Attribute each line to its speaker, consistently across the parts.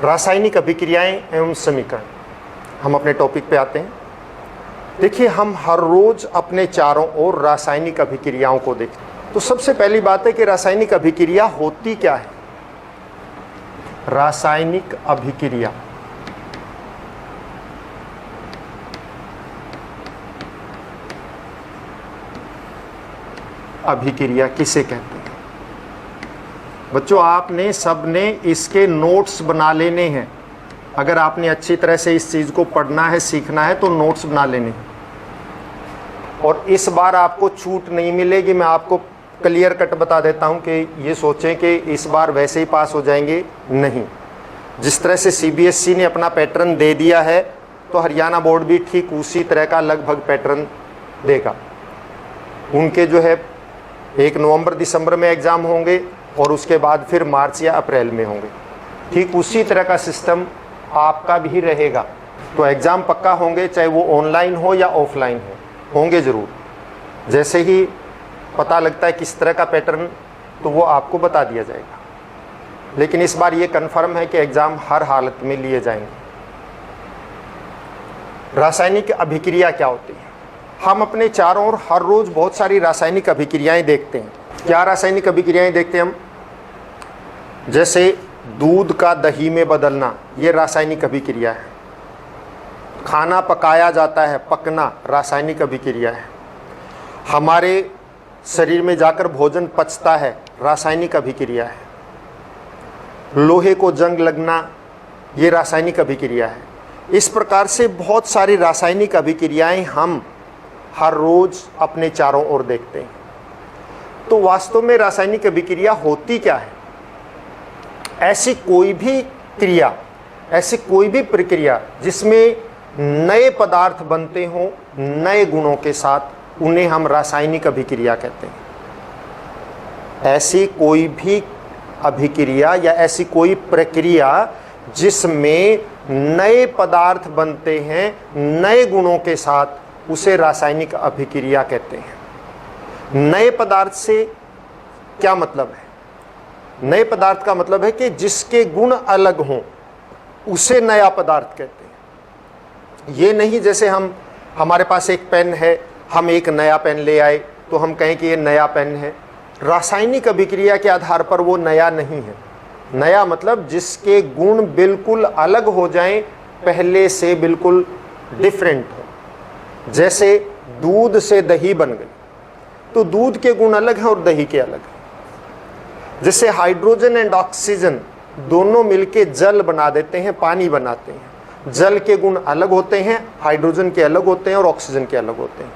Speaker 1: रासायनिक अभिक्रियाएं एवं समीकरण। हम अपने टॉपिक पे आते हैं। देखिए, हम हर रोज अपने चारों ओर रासायनिक अभिक्रियाओं को देखते हैं। तो सबसे पहली बात है कि रासायनिक अभिक्रिया होती क्या है। रासायनिक अभिक्रिया अभिक्रिया किसे कहते हैं? बच्चों, आपने सबने इसके नोट्स बना लेने हैं। अगर आपने अच्छी तरह से इस चीज़ को पढ़ना है, सीखना है, तो नोट्स बना लेने हैं। और इस बार आपको छूट नहीं मिलेगी। मैं आपको क्लियर कट बता देता हूं कि ये सोचें कि इस बार वैसे ही पास हो जाएंगे, नहीं। जिस तरह से सीबीएसई ने अपना पैटर्न दे दिया है, तो हरियाणा बोर्ड भी ठीक उसी तरह का लगभग पैटर्न देगा। उनके जो है 1 नवंबर दिसंबर में एग्ज़ाम होंगे और उसके बाद फिर मार्च या अप्रैल में होंगे। ठीक उसी तरह का सिस्टम आपका भी रहेगा। तो एग्ज़ाम पक्का होंगे, चाहे वो ऑनलाइन हो या ऑफलाइन हो, होंगे ज़रूर। जैसे ही पता लगता है किस तरह का पैटर्न, तो वो आपको बता दिया जाएगा। लेकिन इस बार ये कन्फर्म है कि एग्ज़ाम हर हालत में लिए जाएंगे। रासायनिक अभिक्रिया क्या होती है? हम अपने चारों ओर हर रोज़ बहुत सारी रासायनिक अभिक्रियाएं देखते हैं। क्या रासायनिक अभिक्रियाएं देखते हैं हम? जैसे दूध का दही में बदलना, ये रासायनिक अभिक्रिया है। खाना पकाया जाता है, पकना रासायनिक अभिक्रिया है। हमारे शरीर में जाकर भोजन पचता है, रासायनिक अभिक्रिया है। लोहे को जंग लगना, ये रासायनिक अभिक्रिया है। इस प्रकार से बहुत सारी रासायनिक अभिक्रियाएं हम हर रोज अपने चारों ओर देखते हैं। तो वास्तव में रासायनिक अभिक्रिया होती क्या है? ऐसी कोई भी क्रिया, ऐसी कोई भी प्रक्रिया जिसमें नए पदार्थ बनते हों नए गुणों के साथ, उन्हें हम रासायनिक अभिक्रिया कहते हैं। ऐसी कोई भी अभिक्रिया या ऐसी कोई प्रक्रिया जिसमें नए पदार्थ बनते हैं नए गुणों के साथ, उसे रासायनिक अभिक्रिया कहते हैं। नए पदार्थ से क्या मतलब है? नए पदार्थ का मतलब है कि जिसके गुण अलग हों, उसे नया पदार्थ कहते हैं। ये नहीं जैसे हमारे पास एक पेन है, हम एक नया पेन ले आए तो हम कहें कि ये नया पेन है। रासायनिक अभिक्रिया के आधार पर वो नया नहीं है। नया मतलब जिसके गुण बिल्कुल अलग हो जाएं, पहले से बिल्कुल डिफरेंट हो। जैसे दूध से दही बन गई, तो दूध के गुण अलग हैं और दही के अलग हैं। जैसे हाइड्रोजन एंड ऑक्सीजन दोनों मिलके जल बना देते हैं, पानी बनाते हैं। जल के गुण अलग होते हैं, हाइड्रोजन के अलग होते हैं और ऑक्सीजन के अलग होते हैं।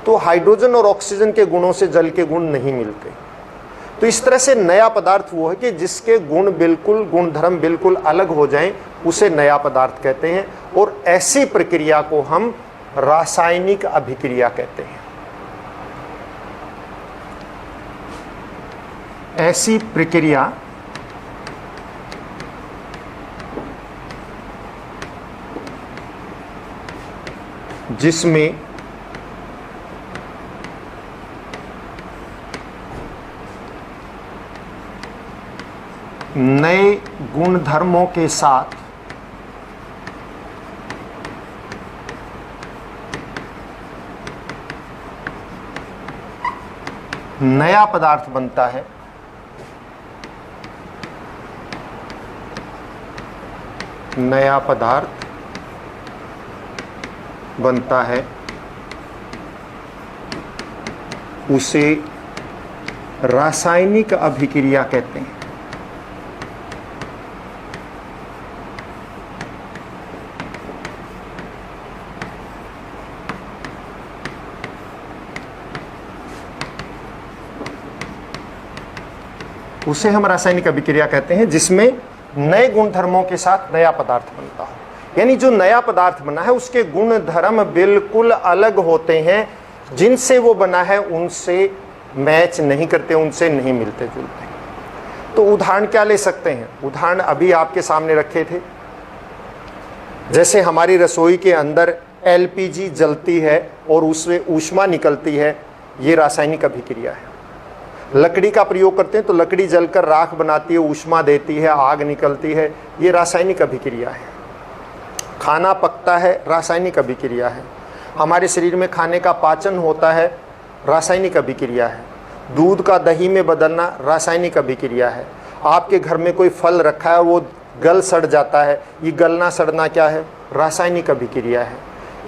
Speaker 1: तो हाइड्रोजन और ऑक्सीजन के गुणों से जल के गुण नहीं मिलते। तो इस तरह से नया पदार्थ वो है कि जिसके गुण बिल्कुल, गुणधर्म बिल्कुल अलग हो जाएं, उसे नया पदार्थ कहते हैं। और ऐसी प्रक्रिया को हम रासायनिक अभिक्रिया कहते हैं। ऐसी प्रक्रिया जिसमें नए गुणधर्मों के साथ नया पदार्थ बनता है, नया पदार्थ बनता है, उसे रासायनिक अभिक्रिया कहते हैं। उसे हम रासायनिक अभिक्रिया कहते हैं जिसमें नए गुणधर्मों के साथ नया पदार्थ बनता हो। यानी जो नया पदार्थ बना है उसके गुण धर्म बिल्कुल अलग होते हैं, जिनसे वो बना है उनसे मैच नहीं करते, उनसे नहीं मिलते जुलते। तो उदाहरण क्या ले सकते हैं? उदाहरण अभी आपके सामने रखे थे। जैसे हमारी रसोई के अंदर एलपीजी जलती है और उससे ऊष्मा निकलती है, ये रासायनिक अभिक्रिया है। लकड़ी का प्रयोग करते हैं तो लकड़ी जलकर राख बनाती है, ऊष्मा देती है, आग निकलती है, ये रासायनिक अभिक्रिया है। खाना पकता है, रासायनिक अभिक्रिया है। हमारे शरीर में खाने का पाचन होता है, रासायनिक अभिक्रिया है। दूध का दही में बदलना रासायनिक अभिक्रिया है। आपके घर में कोई फल रखा है, वो गल सड़ जाता है, ये गलना सड़ना क्या है? रासायनिक अभिक्रिया है।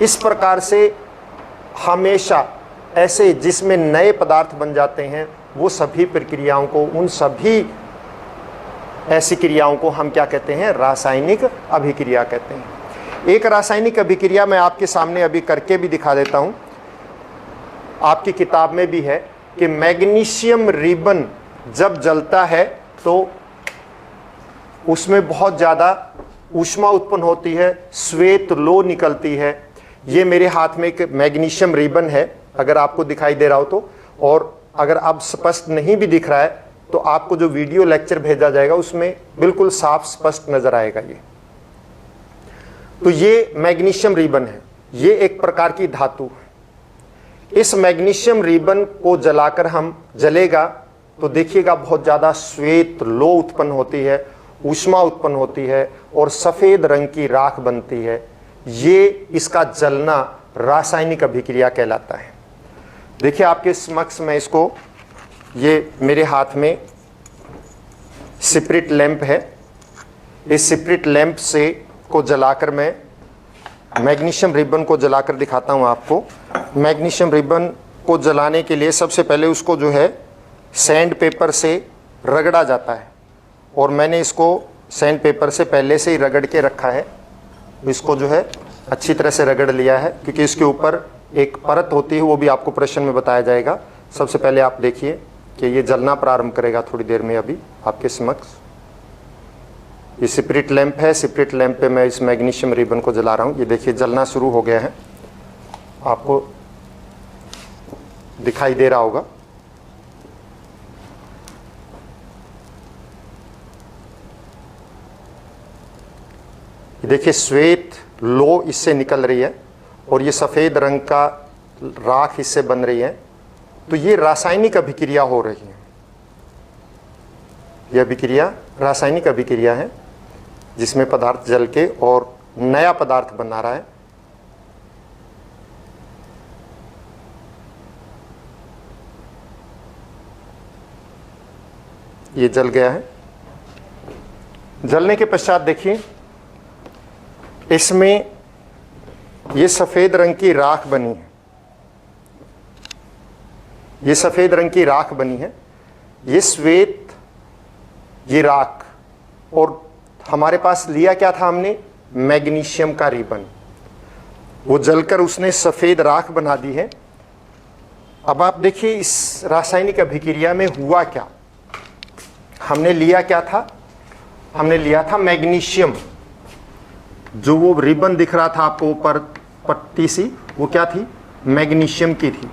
Speaker 1: इस प्रकार से हमेशा ऐसे जिसमें नए पदार्थ बन जाते हैं, वो सभी प्रक्रियाओं को, उन सभी ऐसी क्रियाओं को हम क्या कहते हैं? रासायनिक अभिक्रिया कहते हैं। एक रासायनिक अभिक्रिया मैं आपके सामने अभी करके भी दिखा देता हूं, आपकी किताब में भी है कि मैग्नीशियम रिबन जब जलता है तो उसमें बहुत ज़्यादा ऊष्मा उत्पन्न होती है, श्वेत लो निकलती है। ये मेरे हाथ में एक मैग्नीशियम रिबन है, अगर आपको दिखाई दे रहा हो तो, और अगर अब स्पष्ट नहीं भी दिख रहा है तो आपको जो वीडियो लेक्चर भेजा जाएगा उसमें बिल्कुल साफ स्पष्ट नजर आएगा ये। तो ये मैग्नीशियम रिबन है, ये एक प्रकार की धातु है। इस मैग्नीशियम रिबन को जलाकर हम जलेगा तो देखिएगा बहुत ज़्यादा श्वेत लो उत्पन्न होती है, ऊष्मा उत्पन्न होती है और सफ़ेद रंग की राख बनती है। ये इसका जलना रासायनिक अभिक्रिया कहलाता है। देखिए आपके समक्ष में इसको, ये मेरे हाथ में स्पिरिट लैंप है, इस स्पिरिट लैंप से को जलाकर मैं मैग्नीशियम रिबन को जलाकर दिखाता हूँ आपको। मैग्नीशियम रिबन को जलाने के लिए सबसे पहले उसको जो है सैंड पेपर से रगड़ा जाता है, और मैंने इसको सैंड पेपर से पहले से ही रगड़ के रखा है। इसको जो है अच्छी तरह से रगड़ लिया है, क्योंकि इसके ऊपर एक परत होती है, वो भी आपको प्रश्न में बताया जाएगा। सबसे पहले आप देखिए कि ये जलना प्रारंभ करेगा थोड़ी देर में। अभी आपके समक्ष ये स्पिरिट लैंप है, स्पिरिट लैंप पे मैं इस मैग्नीशियम रिबन को जला रहा हूँ। ये देखिए जलना शुरू हो गया है, आपको दिखाई दे रहा होगा। ये देखिए श्वेत लो इससे निकल रही है और ये सफ़ेद रंग का राख इससे बन रही है। तो ये रासायनिक अभिक्रिया हो रही है। यह अभिक्रिया रासायनिक अभिक्रिया है जिसमें पदार्थ जल के और नया पदार्थ बना रहा है। ये जल गया है। जलने के पश्चात देखिए इसमें ये सफ़ेद रंग की राख बनी है, ये सफ़ेद रंग की राख बनी है, ये श्वेत, ये राख, और हमारे पास लिया क्या था हमने? मैग्नीशियम का रिबन। वो जलकर उसने सफ़ेद राख बना दी है। अब आप देखिए इस रासायनिक अभिक्रिया में हुआ क्या। हमने लिया क्या था? हमने लिया था मैग्नीशियम। जो वो रिबन दिख रहा था आपको ऊपर पट्टी सी, वो क्या थी? मैग्नीशियम की थी।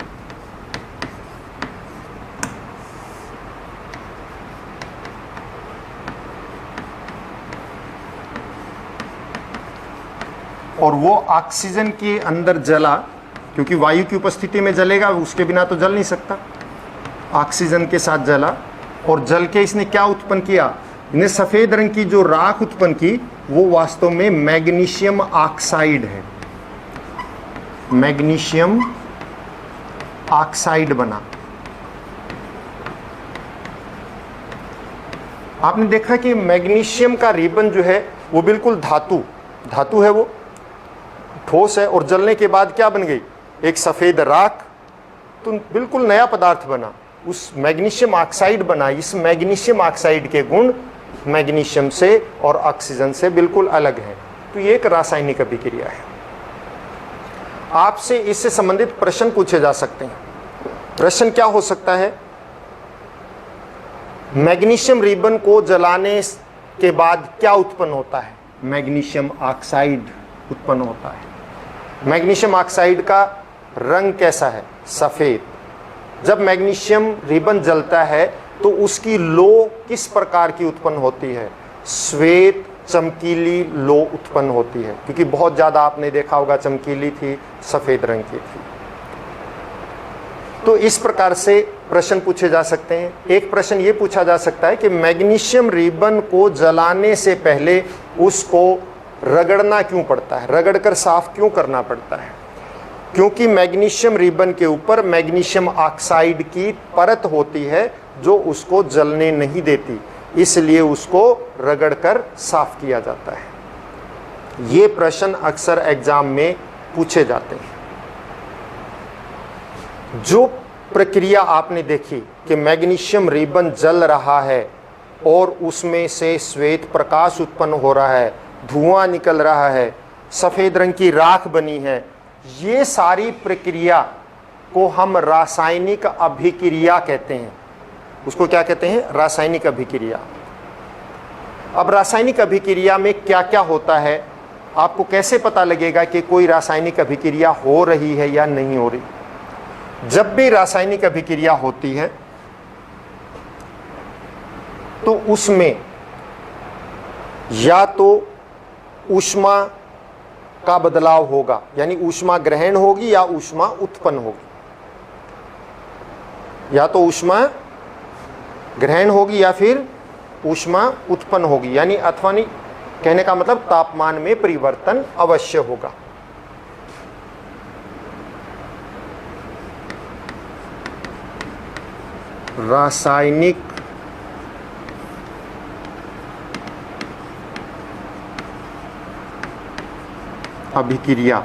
Speaker 1: और वो ऑक्सीजन के अंदर जला, क्योंकि वायु की उपस्थिति में जलेगा, उसके बिना तो जल नहीं सकता। ऑक्सीजन के साथ जला और जल के इसने क्या उत्पन्न किया? इसने सफ़ेद रंग की जो राख उत्पन्न की वो वास्तव में मैग्नीशियम ऑक्साइड है। मैग्नीशियम ऑक्साइड बना। आपने देखा कि मैग्नीशियम का रिबन जो है वो बिल्कुल धातु है, वो ठोस है, और जलने के बाद क्या बन गई? एक सफ़ेद राख। तो बिल्कुल नया पदार्थ बना, उस मैग्नीशियम ऑक्साइड बना। इस मैग्नीशियम ऑक्साइड के गुण मैग्नीशियम से और ऑक्सीजन से बिल्कुल अलग है। तो ये एक रासायनिक अभिक्रिया है। आपसे इससे संबंधित प्रश्न पूछे जा सकते हैं। प्रश्न क्या हो सकता है? मैग्नीशियम रिबन को जलाने के बाद क्या उत्पन्न होता है? मैग्नीशियम ऑक्साइड उत्पन्न होता है। मैग्नीशियम ऑक्साइड का रंग कैसा है? सफ़ेद। जब मैग्नीशियम रिबन जलता है तो उसकी लो किस प्रकार की उत्पन्न होती है? श्वेत चमकीली लो उत्पन्न होती है, क्योंकि बहुत ज़्यादा आपने देखा होगा चमकीली थी, सफ़ेद रंग की थी। तो इस प्रकार से प्रश्न पूछे जा सकते हैं। एक प्रश्न ये पूछा जा सकता है कि मैग्नीशियम रिबन को जलाने से पहले उसको रगड़ना क्यों पड़ता है, रगड़कर साफ क्यों करना पड़ता है? क्योंकि मैग्नीशियम रिबन के ऊपर मैग्नीशियम ऑक्साइड की परत होती है जो उसको जलने नहीं देती, इसलिए उसको रगड़कर साफ किया जाता है। ये प्रश्न अक्सर एग्जाम में पूछे जाते हैं। जो प्रक्रिया आपने देखी कि मैग्नीशियम रिबन जल रहा है और उसमें से श्वेत प्रकाश उत्पन्न हो रहा है, धुआं निकल रहा है, सफ़ेद रंग की राख बनी है, ये सारी प्रक्रिया को हम रासायनिक अभिक्रिया कहते हैं। उसको क्या कहते हैं? रासायनिक अभिक्रिया। अब रासायनिक अभिक्रिया में क्या क्या होता है, आपको कैसे पता लगेगा कि कोई रासायनिक अभिक्रिया हो रही है या नहीं हो रही? जब भी रासायनिक अभिक्रिया होती है तो उसमें या तो ऊष्मा का बदलाव होगा, यानी ऊष्मा ग्रहण होगी या ऊष्मा उत्पन्न होगी। या तो ऊष्मा ग्रहण होगी या फिर ऊष्मा उत्पन्न होगी, यानी अथवा नहीं, कहने का मतलब तापमान में परिवर्तन अवश्य होगा। रासायनिक अभिक्रिया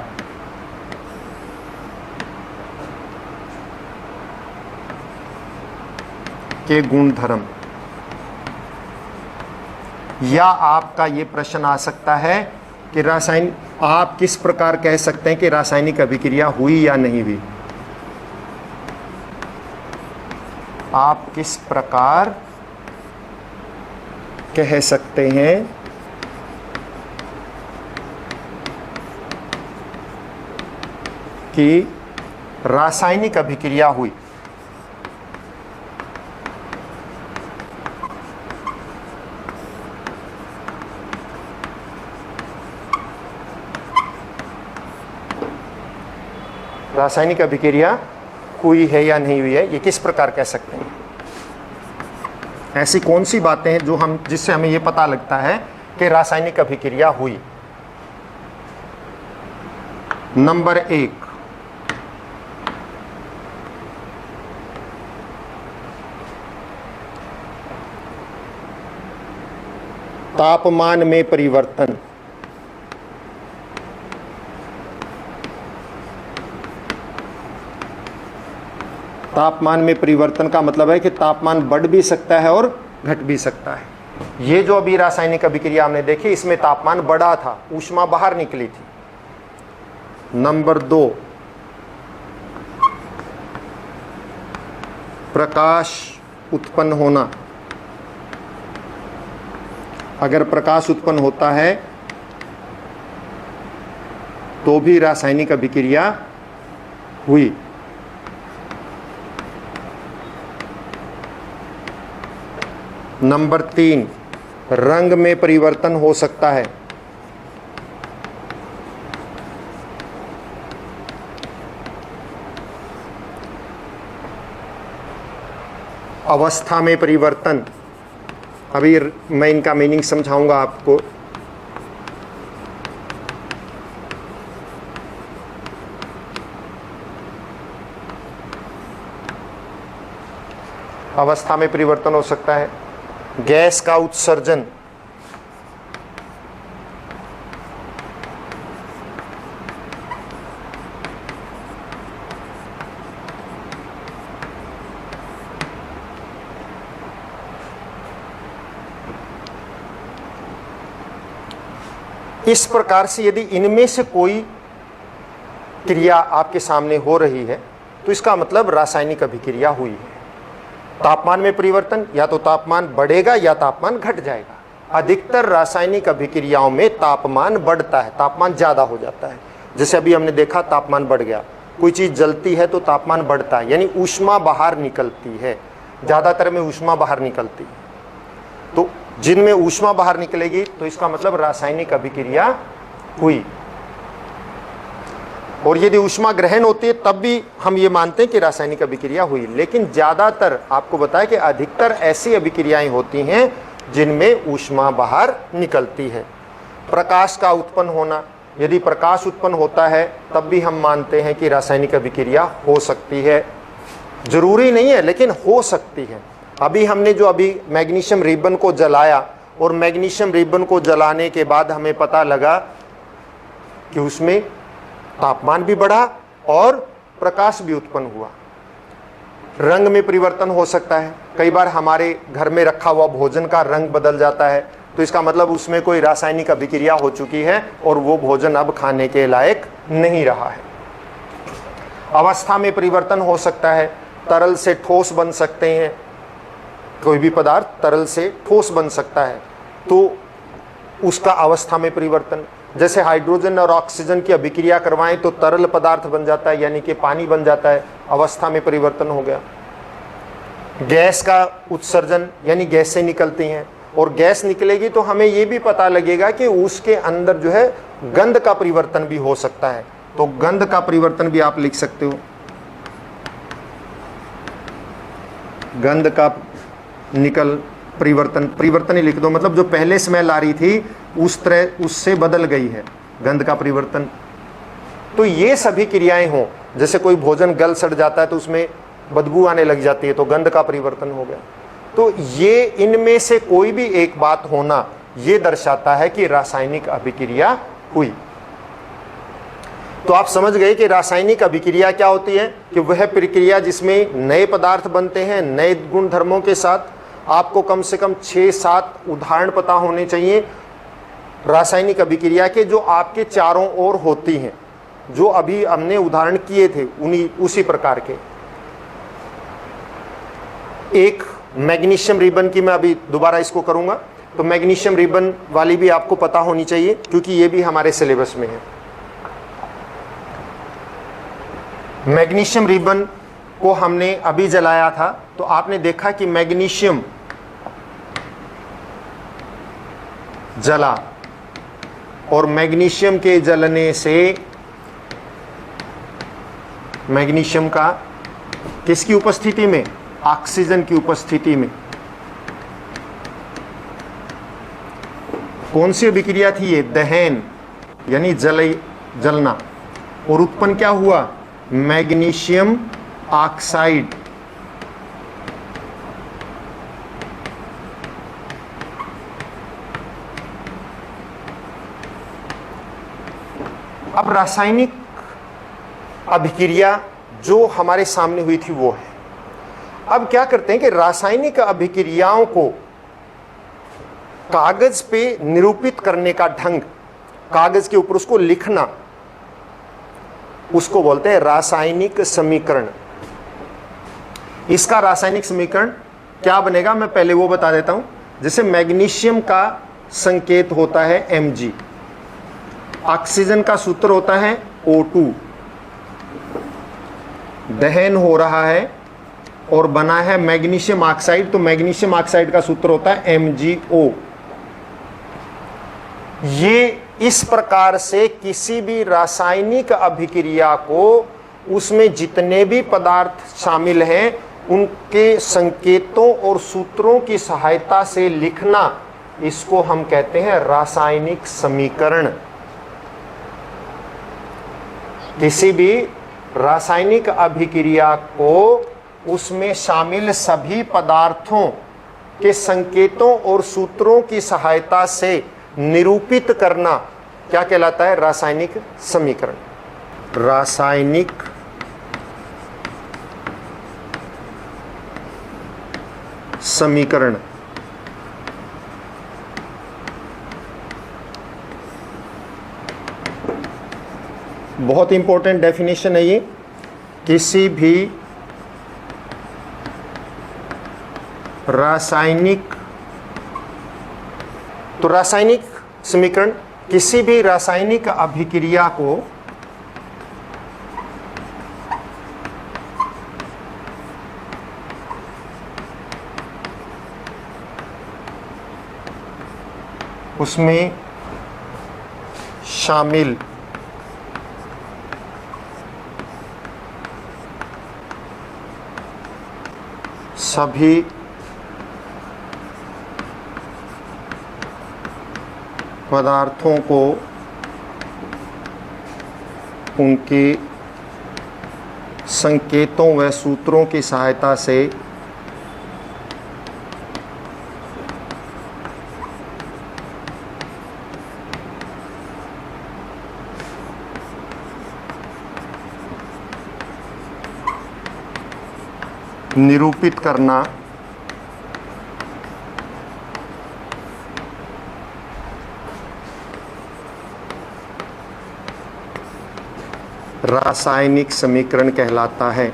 Speaker 1: के गुणधर्म, या आपका ये प्रश्न आ सकता है कि आप किस प्रकार कह सकते हैं कि रासायनिक अभिक्रिया हुई या नहीं हुई? आप किस प्रकार कह सकते हैं कि रासायनिक अभिक्रिया हुई? रासायनिक अभिक्रिया हुई है या नहीं हुई है, ये किस प्रकार कह सकते हैं? ऐसी कौन सी बातें हैं जो जिससे हमें ये पता लगता है कि रासायनिक अभिक्रिया हुई? नंबर 1, तापमान में परिवर्तन। तापमान में परिवर्तन का मतलब है कि तापमान बढ़ भी सकता है और घट भी सकता है। ये जो अभी रासायनिक अभिक्रिया हमने देखी, इसमें तापमान बढ़ा था, ऊष्मा बाहर निकली थी। नंबर 2, प्रकाश उत्पन्न होना। अगर प्रकाश उत्पन्न होता है तो भी रासायनिक अभिक्रिया हुई। नंबर 3, रंग में परिवर्तन हो सकता है। अवस्था में परिवर्तन, अभी मैं इनका मीनिंग समझाऊंगा आपको। अवस्था में परिवर्तन हो सकता है। गैस का उत्सर्जन, इस प्रकार से यदि इनमें से कोई क्रिया आपके सामने हो रही है तो इसका मतलब रासायनिक अभिक्रिया हुई है। तापमान में परिवर्तन, या तो तापमान बढ़ेगा या तापमान घट जाएगा। अधिकतर रासायनिक अभिक्रियाओं में तापमान बढ़ता है, तापमान ज़्यादा हो जाता है। जैसे अभी हमने देखा, तापमान बढ़ गया, कोई चीज़ जलती है तो तापमान बढ़ता है, यानी ऊष्मा बाहर निकलती है। ज़्यादातर में ऊष्मा बाहर निकलती है, तो जिनमें ऊष्मा बाहर निकलेगी तो इसका मतलब रासायनिक अभिक्रिया हुई। और यदि ऊष्मा ग्रहण होती है तब भी हम ये मानते हैं कि रासायनिक अभिक्रिया हुई। लेकिन ज़्यादातर आपको बताया कि अधिकतर ऐसी अभिक्रियाएं होती हैं जिनमें ऊष्मा बाहर निकलती है। प्रकाश का उत्पन्न होना, यदि प्रकाश उत्पन्न होता है तब भी हम मानते हैं कि रासायनिक अभिक्रिया हो सकती है। जरूरी नहीं है लेकिन हो सकती है। अभी हमने जो अभी मैग्नीशियम रिबन को जलाया और मैग्नीशियम रिबन को जलाने के बाद हमें पता लगा कि उसमें तापमान भी बढ़ा और प्रकाश भी उत्पन्न हुआ। रंग में परिवर्तन हो सकता है। कई बार हमारे घर में रखा हुआ भोजन का रंग बदल जाता है, तो इसका मतलब उसमें कोई रासायनिक अभिक्रिया हो चुकी है और वो भोजन अब खाने के लायक नहीं रहा है। अवस्था में परिवर्तन हो सकता है। तरल से ठोस बन सकते हैं, कोई भी पदार्थ तरल से ठोस बन सकता है तो उसका अवस्था में परिवर्तन। जैसे हाइड्रोजन और ऑक्सीजन की अभिक्रिया करवाएं तो तरल पदार्थ बन जाता है, यानी कि पानी बन जाता है, अवस्था में परिवर्तन हो गया। गैस का उत्सर्जन, यानी गैसें निकलती हैं और गैस निकलेगी तो हमें ये भी पता लगेगा कि उसके अंदर जो है गंध का परिवर्तन भी हो सकता है। तो गंध का परिवर्तन भी आप लिख सकते हो। गंध का परिवर्तन ही लिख दो, मतलब जो पहले स्मेल आ रही थी उस तरह उससे बदल गई है, गंध का परिवर्तन। तो ये सभी क्रियाएं हों, जैसे कोई भोजन गल सड़ जाता है तो उसमें बदबू आने लग जाती है तो गंध का परिवर्तन हो गया। तो ये इनमें से कोई भी एक बात होना ये दर्शाता है कि रासायनिक अभिक्रिया हुई। तो आप समझ गए कि रासायनिक अभिक्रिया क्या होती है, कि वह प्रक्रिया जिसमें नए पदार्थ बनते हैं नए गुण धर्मों के साथ। आपको कम से कम 6-7 उदाहरण पता होने चाहिए रासायनिक अभिक्रिया के जो आपके चारों ओर होती हैं, जो अभी हमने उदाहरण किए थे उसी प्रकार के। एक मैग्नीशियम रिबन की मैं अभी दोबारा इसको करूंगा, तो मैग्नीशियम रिबन वाली भी आपको पता होनी चाहिए क्योंकि ये भी हमारे सिलेबस में है। मैग्नीशियम रिबन को हमने अभी जलाया था तो आपने देखा कि मैग्नीशियम जला और मैग्नीशियम के जलने से मैग्नीशियम का किसकी उपस्थिति में, ऑक्सीजन की उपस्थिति में। कौन सी अभिक्रिया थी ये, दहन यानी जलना, और उत्पन्न क्या हुआ, मैग्नीशियम ऑक्साइड। अब रासायनिक अभिक्रिया जो हमारे सामने हुई थी वो है। अब क्या करते हैं कि रासायनिक अभिक्रियाओं को कागज पे निरूपित करने का ढंग, कागज के ऊपर उसको लिखना, उसको बोलते हैं रासायनिक समीकरण। इसका रासायनिक समीकरण क्या बनेगा मैं पहले वो बता देता हूं। जैसे मैग्नीशियम का संकेत होता है Mg, ऑक्सीजन का सूत्र होता है O2, दहन हो रहा है और बना है मैग्नीशियम ऑक्साइड, तो मैग्नीशियम ऑक्साइड का सूत्र होता है MgO। ये इस प्रकार से किसी भी रासायनिक अभिक्रिया को उसमें जितने भी पदार्थ शामिल हैं उनके संकेतों और सूत्रों की सहायता से लिखना, इसको हम कहते हैं रासायनिक समीकरण। किसी भी रासायनिक अभिक्रिया को उसमें शामिल सभी पदार्थों के संकेतों और सूत्रों की सहायता से निरूपित करना क्या कहलाता है, रासायनिक समीकरण। रासायनिक समीकरण बहुत इंपॉर्टेंट डेफिनेशन है ये। किसी भी रासायनिक, तो रासायनिक समीकरण किसी भी रासायनिक अभिक्रिया को उसमें शामिल सभी पदार्थों को उनके संकेतों व सूत्रों की सहायता से निरूपित करना रासायनिक समीकरण कहलाता है।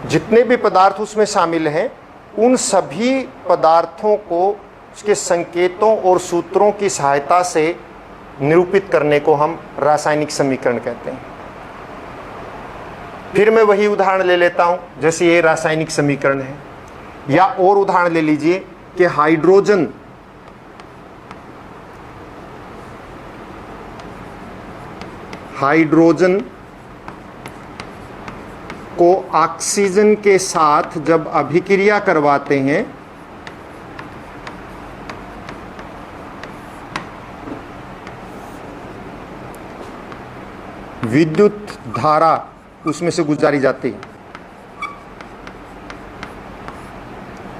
Speaker 1: जितने भी पदार्थ उसमें शामिल हैं उन सभी पदार्थों को उसके संकेतों और सूत्रों की सहायता से निरूपित करने को हम रासायनिक समीकरण कहते हैं। फिर मैं वही उदाहरण ले लेता हूं, जैसे ये रासायनिक समीकरण है, या और उदाहरण ले लीजिए कि हाइड्रोजन को ऑक्सीजन के साथ जब अभिक्रिया करवाते हैं विद्युत धारा उसमें से गुजारी जाती है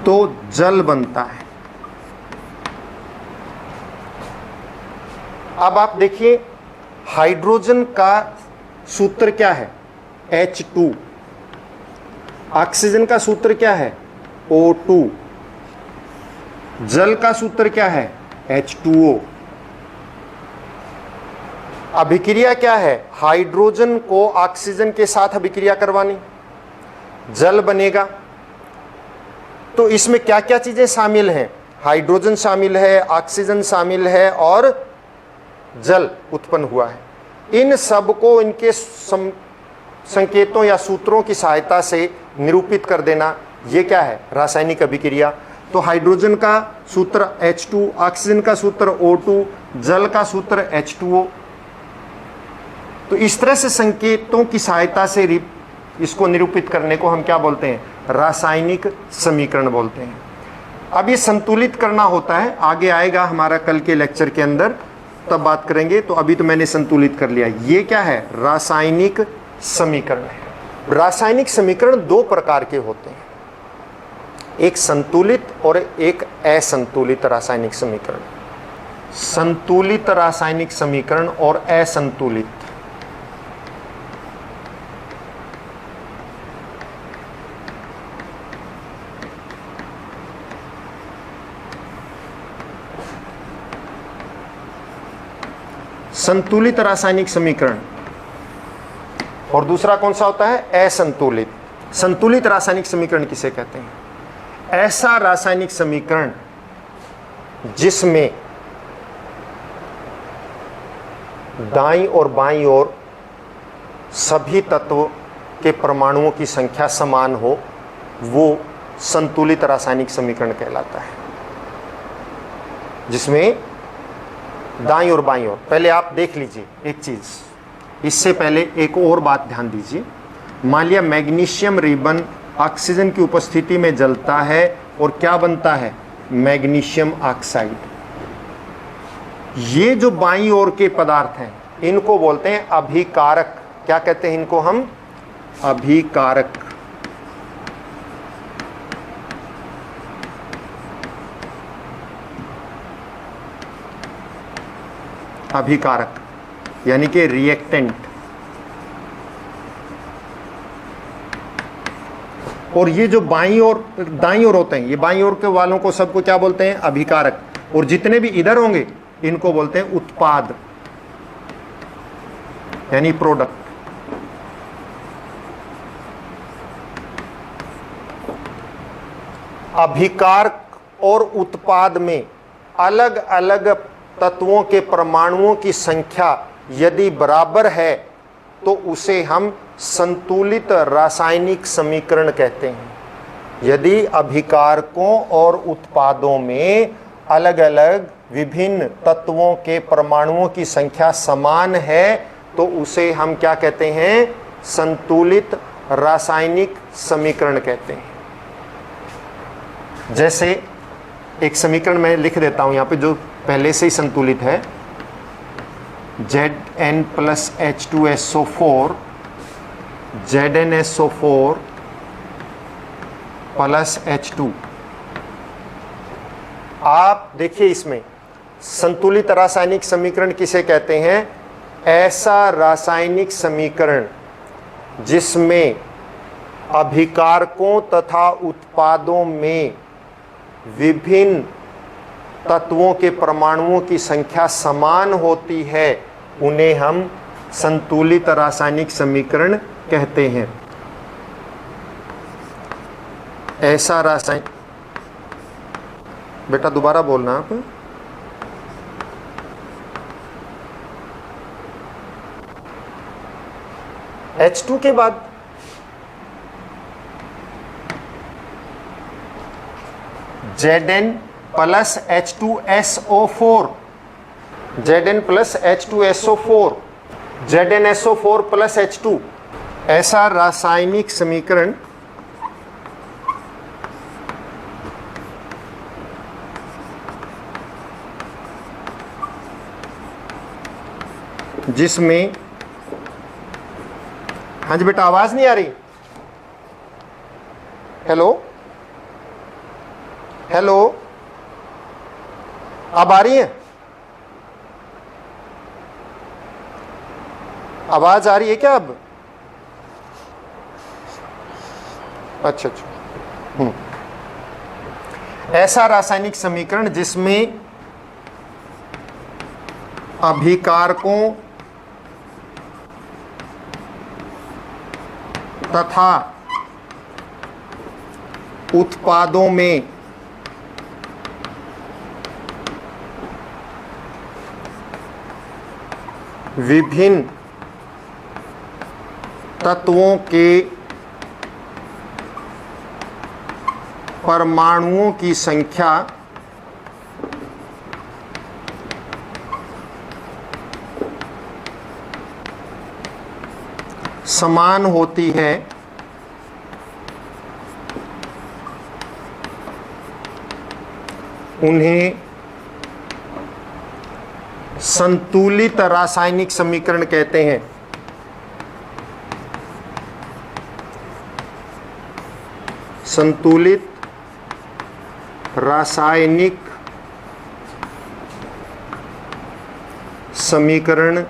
Speaker 1: तो जल बनता है। अब आप देखिए हाइड्रोजन का सूत्र क्या है, H2। ऑक्सीजन का सूत्र क्या है, O2। जल का सूत्र क्या है, H2O। अभिक्रिया क्या है, हाइड्रोजन को ऑक्सीजन के साथ अभिक्रिया करवानी, जल बनेगा। तो इसमें क्या क्या चीजें शामिल हैं, हाइड्रोजन शामिल है, ऑक्सीजन शामिल है और जल उत्पन्न हुआ है। इन सब को इनके संकेतों या सूत्रों की सहायता से निरूपित कर देना, ये क्या है, रासायनिक अभिक्रिया। तो हाइड्रोजन का सूत्र H2, ऑक्सीजन का सूत्र O2, जल का सूत्र H2O। तो इस तरह से संकेतों की सहायता से इसको निरूपित करने को हम क्या बोलते हैं, रासायनिक समीकरण बोलते हैं। अब ये संतुलित करना होता है, आगे आएगा हमारा कल के लेक्चर के अंदर, तब बात करेंगे। तो अभी तो मैंने संतुलित कर लिया। ये क्या है, रासायनिक समीकरण है। रासायनिक समीकरण दो प्रकार के होते हैं, एक संतुलित और एक असंतुलित रासायनिक समीकरण। संतुलित रासायनिक समीकरण और असंतुलित। संतुलित रासायनिक समीकरण और दूसरा कौन सा होता है, असंतुलित। संतुलित रासायनिक समीकरण किसे कहते हैं, ऐसा रासायनिक समीकरण जिसमें दाईं और बाईं ओर सभी तत्व के परमाणुओं की संख्या समान हो, वो संतुलित रासायनिक समीकरण कहलाता है। जिसमें दाईं और बाईं ओर, पहले आप देख लीजिए एक चीज, इससे पहले एक और बात ध्यान दीजिए। मान लिया मैग्नीशियम रिबन ऑक्सीजन की उपस्थिति में जलता है और क्या बनता है, मैग्नीशियम ऑक्साइड। ये जो बाईं ओर के पदार्थ हैं इनको बोलते हैं अभिकारक। क्या कहते हैं इनको हम, अभिकारक। अभिकारक यानी कि रिएक्टेंट। और ये जो बाईं और दाईं ओर होते हैं, ये बाईं ओर के वालों को सबको क्या बोलते हैं, अभिकारक। और जितने भी इधर होंगे इनको बोलते हैं उत्पाद यानी प्रोडक्ट। अभिकारक और उत्पाद में अलग अलग तत्वों के परमाणुओं की संख्या यदि बराबर है तो उसे हम संतुलित रासायनिक समीकरण कहते हैं। यदि अभिकारकों और उत्पादों में अलग अलग विभिन्न तत्वों के परमाणुओं की संख्या समान है तो उसे हम क्या कहते हैं? संतुलित रासायनिक समीकरण कहते हैं। जैसे एक समीकरण मैं लिख देता हूं यहां पे जो पहले से ही संतुलित है, Zn plus H2SO4 ZnSO4 plus H2। आप देखिए इसमें संतुलित रासायनिक समीकरण किसे कहते हैं? ऐसा रासायनिक समीकरण जिसमें अभिकारकों तथा उत्पादों में विभिन्न तत्वों के परमाणुओं की संख्या समान होती है, उन्हें हम संतुलित रासायनिक समीकरण कहते हैं। ऐसा रासायनिक, बेटा दोबारा बोलना आप। H2 के बाद Zn plus H2SO4, Zn plus H2SO4, ZnSO4 plus H2, ऐसा रासायनिक समीकरण जिसमें, हाँ जी बेटा आवाज नहीं आ रही? हेलो हेलो, अब आ रही है? आवाज आ रही है क्या अब? अच्छा अच्छा। ऐसा रासायनिक समीकरण जिसमें अभिकारकों तथा उत्पादों में विभिन्न तत्वों के परमाणुओं की संख्या समान होती है, उन्हें संतुलित रासायनिक समीकरण कहते हैं। संतुलित रासायनिक समीकरण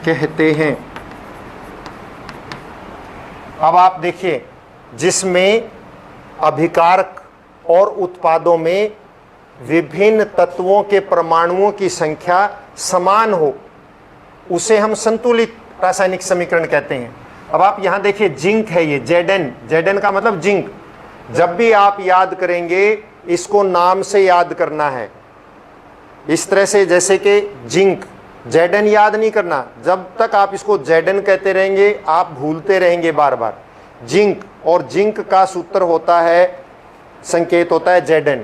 Speaker 1: कहते हैं। अब आप देखिए, जिसमें अभिकारक और उत्पादों में विभिन्न तत्वों के परमाणुओं की संख्या समान हो, उसे हम संतुलित रासायनिक समीकरण कहते हैं। अब आप यहां देखिए, जिंक है ये, Zn का मतलब जिंक। जब भी आप याद करेंगे इसको नाम से याद करना है, इस तरह से, जैसे कि जिंक, Zn याद नहीं करना। जब तक आप इसको Zn कहते रहेंगे आप भूलते रहेंगे बार बार। जिंक, और जिंक का सूत्र होता है, संकेत होता है Zn।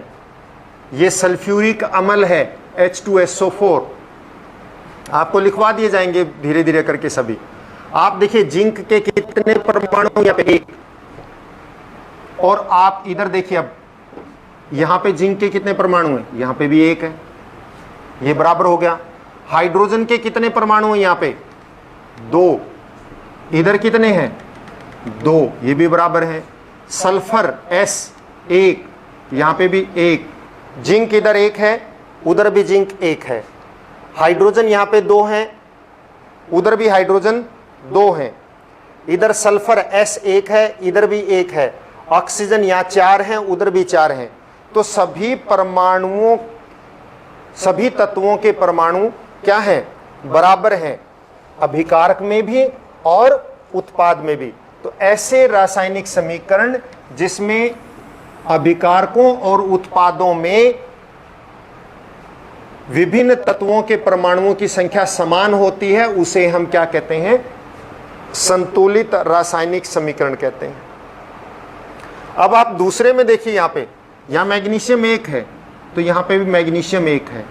Speaker 1: ये सल्फ्यूरिक अम्ल है H2SO4, आपको लिखवा दिए जाएंगे धीरे धीरे करके सभी। आप देखिए जिंक के कितने परमाणु, यहाँ पे एक, और आप इधर देखिए, अब यहां पे जिंक के कितने परमाणु हैं? यहां पे भी एक है, ये बराबर हो गया। हाइड्रोजन के कितने परमाणु हैं? यहां पे दो, इधर कितने हैं? दो, ये भी बराबर है। सल्फर S एक, यहां पे भी एक। जिंक इधर एक है, उधर भी जिंक एक है। हाइड्रोजन यहां पे दो हैं, उधर भी हाइड्रोजन दो हैं। इधर सल्फर S एक है, इधर भी एक है। ऑक्सीजन यहां चार हैं, उधर भी चार हैं। तो सभी परमाणुओं, सभी तत्वों के परमाणु क्या हैं? बराबर हैं, अभिकारक में भी और उत्पाद में भी। तो ऐसे रासायनिक समीकरण जिसमें अभिकारकों और उत्पादों में विभिन्न तत्वों के परमाणुओं की संख्या समान होती है, उसे हम क्या कहते हैं? संतुलित रासायनिक समीकरण कहते हैं। अब आप दूसरे में देखिए, यहाँ मैग्नीशियम 1 है तो यहाँ पे भी मैग्नीशियम 1 है।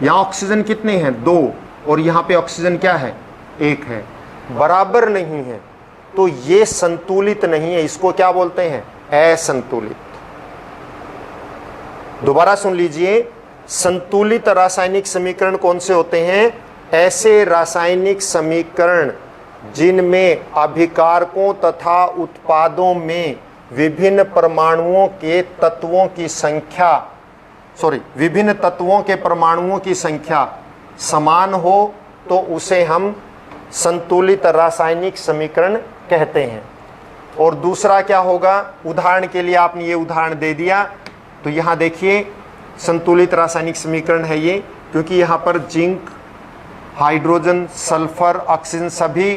Speaker 1: यहाँ ऑक्सीजन कितने हैं? 2, और यहाँ पे ऑक्सीजन क्या है? 1 है। बराबर नहीं है तो ये संतुलित नहीं है, इसको क्या बोलते हैं? असंतुलित। दोबारा सुन लीजिए, संतुलित रासायनिक समीकरण कौन से होते हैं? ऐसे रासायनिक समीकरण जिनमें अभिकारकों तथा उत्पादों में विभिन्न परमाणुओं के तत्वों की संख्या विभिन्न तत्वों के परमाणुओं की संख्या समान हो तो उसे हम संतुलित रासायनिक समीकरण कहते हैं। और दूसरा क्या होगा? उदाहरण के लिए आपने ये उदाहरण दे दिया, तो यहाँ देखिए संतुलित रासायनिक समीकरण है ये, क्योंकि यहाँ पर जिंक, हाइड्रोजन, सल्फर, ऑक्सीजन सभी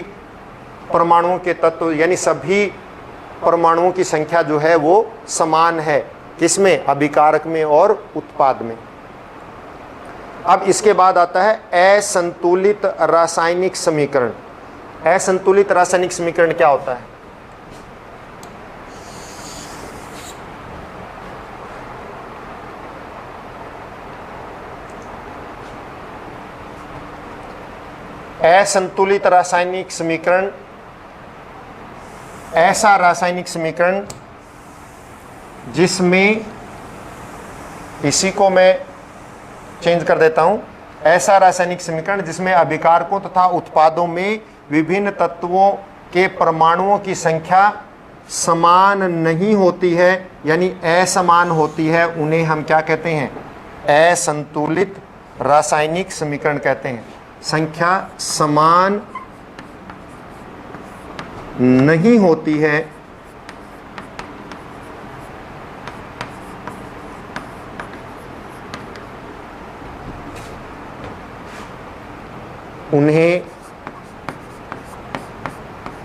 Speaker 1: परमाणुओं के तत्व यानी सभी परमाणुओं की संख्या जो है वो समान है। किसमें? अभिकारक में और उत्पाद में। अब इसके बाद आता है असंतुलित रासायनिक समीकरण। असंतुलित रासायनिक समीकरण क्या होता है? असंतुलित रासायनिक समीकरण ऐसा रासायनिक समीकरण जिसमें, इसी को मैं चेंज कर देता हूं, ऐसा रासायनिक समीकरण जिसमें अभिकारकों तथा उत्पादों में विभिन्न तत्वों के परमाणुओं की संख्या समान नहीं होती है, यानी असमान होती है, उन्हें हम क्या कहते हैं? असंतुलित रासायनिक समीकरण कहते हैं। संख्या समान नहीं होती है उन्हें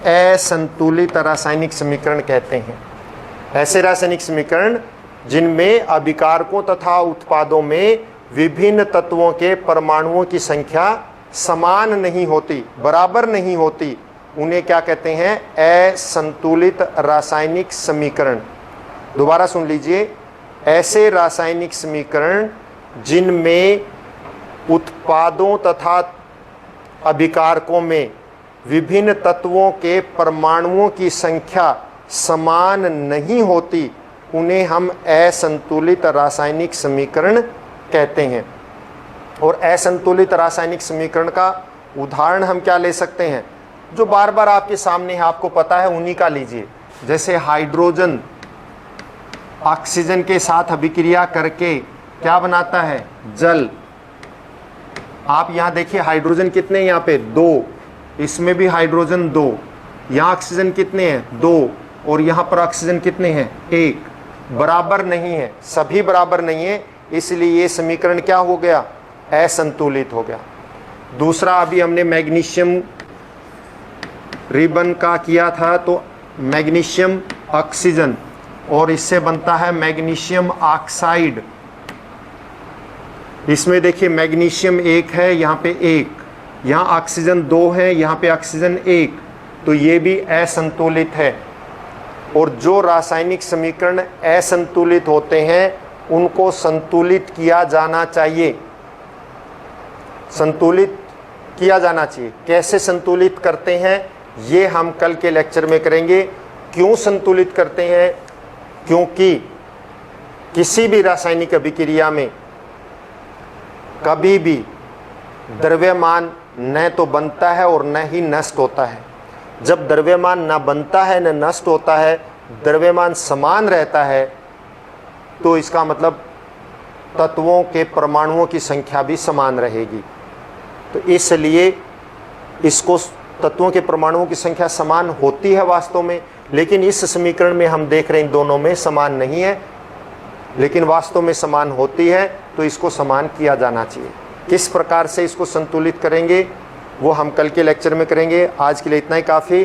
Speaker 1: असंतुलित रासायनिक समीकरण कहते हैं। ऐसे रासायनिक समीकरण जिनमें अभिकारकों तथा उत्पादों में विभिन्न तत्वों के परमाणुओं की संख्या समान नहीं होती, बराबर नहीं होती, उन्हें क्या कहते हैं? असंतुलित रासायनिक समीकरण। दोबारा सुन लीजिए, ऐसे रासायनिक समीकरण जिनमें उत्पादों तथा अभिकारकों में विभिन्न तत्वों के परमाणुओं की संख्या समान नहीं होती, उन्हें हम असंतुलित रासायनिक समीकरण कहते हैं। और असंतुलित रासायनिक समीकरण का उदाहरण हम क्या ले सकते हैं? जो बार बार आपके सामने है, आपको पता है, उन्हीं का लीजिए। जैसे हाइड्रोजन ऑक्सीजन के साथ अभिक्रिया करके क्या बनाता है? जल। आप यहाँ देखिए हाइड्रोजन कितने हैं? यहाँ पे 2, इसमें भी हाइड्रोजन 2, यहाँ ऑक्सीजन कितने हैं? 2, और यहाँ पर ऑक्सीजन कितने हैं? 1। बराबर नहीं है, सभी बराबर नहीं है, इसलिए ये समीकरण क्या हो गया? असंतुलित हो गया। दूसरा, अभी हमने मैग्नीशियम रिबन का किया था, तो मैग्नीशियम ऑक्सीजन, और इससे बनता है मैग्नीशियम ऑक्साइड। इसमें देखिए मैग्नीशियम 1 है, यहाँ पे 1, यहाँ ऑक्सीजन 2 है, यहाँ पे ऑक्सीजन 1, तो ये भी असंतुलित है। और जो रासायनिक समीकरण असंतुलित होते हैं उनको संतुलित किया जाना चाहिए, संतुलित किया जाना चाहिए। कैसे संतुलित करते हैं ये हम कल के लेक्चर में करेंगे। क्यों संतुलित करते हैं? क्योंकि किसी भी रासायनिक अभिक्रिया में कभी भी द्रव्यमान न तो बनता है और न ही नष्ट होता है। जब द्रव्यमान न बनता है न नष्ट होता है, द्रव्यमान समान रहता है, तो इसका मतलब तत्वों के परमाणुओं की संख्या भी समान रहेगी। तो इसलिए इसको तत्वों के परमाणुओं की संख्या समान होती है वास्तव में, लेकिन इस समीकरण में हम देख रहे हैं दोनों में समान नहीं है, लेकिन वास्तव में समान होती है, तो इसको समान किया जाना चाहिए। किस प्रकार से इसको संतुलित करेंगे वो हम कल के लेक्चर में करेंगे। आज के लिए इतना ही काफ़ी।